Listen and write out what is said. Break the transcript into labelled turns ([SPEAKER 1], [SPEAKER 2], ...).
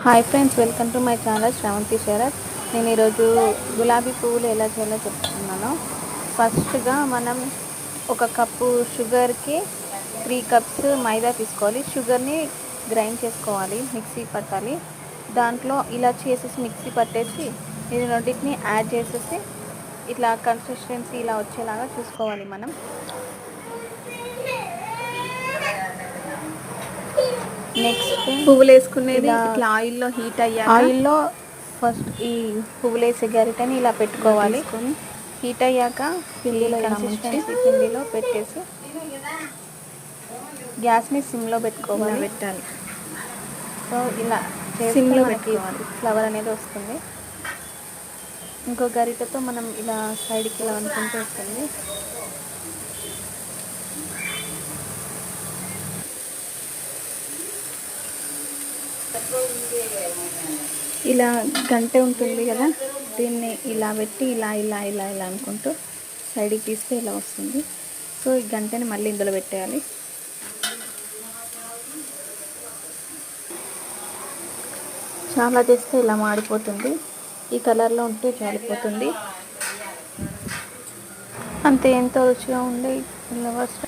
[SPEAKER 1] Hi friends, welcome to my channel Sravanthi Sarath. నేను ఈరోజు గులాబీ పువ్వులు ఎలా చేయాలో చెప్తున్నాను. ఫస్ట్గా మనం ఒక కప్పు షుగర్కి 3 కప్స్ మైదా తీసుకోవాలి. షుగర్ని గ్రైండ్ చేసుకోవాలి, మిక్సీ పట్టాలి. దాంట్లో ఇలా చేసేసి మిక్సీ పట్టేసి ఇది రెండింటిని యాడ్ చేసేసి ఇట్లా కన్సిస్టెన్సీ ఇలా వచ్చేలాగా చూసుకోవాలి. మనం నెక్స్ట్
[SPEAKER 2] పువ్వులు వేసుకునేది ఇట్లా ఆయిల్లో హీట్ అయ్యాక
[SPEAKER 1] ఆయిల్లో ఫస్ట్ ఈ పువ్వులు వేసే గరిటెని ఇలా పెట్టుకోవాలి. హీట్ అయ్యాక పిండిలో పెట్టేసి గ్యాస్ని సిమ్లో పెట్టాలి. సో ఇలా సిమ్లో పెట్టుకోవాలి. ఫ్లవర్ అనేది వస్తుంది. ఇంకో గరిటెతో మనం ఇలా సైడ్కి ఇలా అనుకుంటూ వస్తుంది. ఇలా గంటె ఉంటుంది కదా, దీన్ని ఇలా పెట్టి ఇలా ఇలా ఇలా ఇలా అనుకుంటూ సైడ్కి తీస్తే ఇలా వస్తుంది. సో ఈ గంటెని మళ్ళీ ఇందులో పెట్టేయాలి. చాలా చేస్తే ఇలా మాడిపోతుంది. ఈ కలర్లో ఉంటే జారిపోతుంది. అంతే, ఎంతో రుచిగా ఉండే ఫ్లవర్స్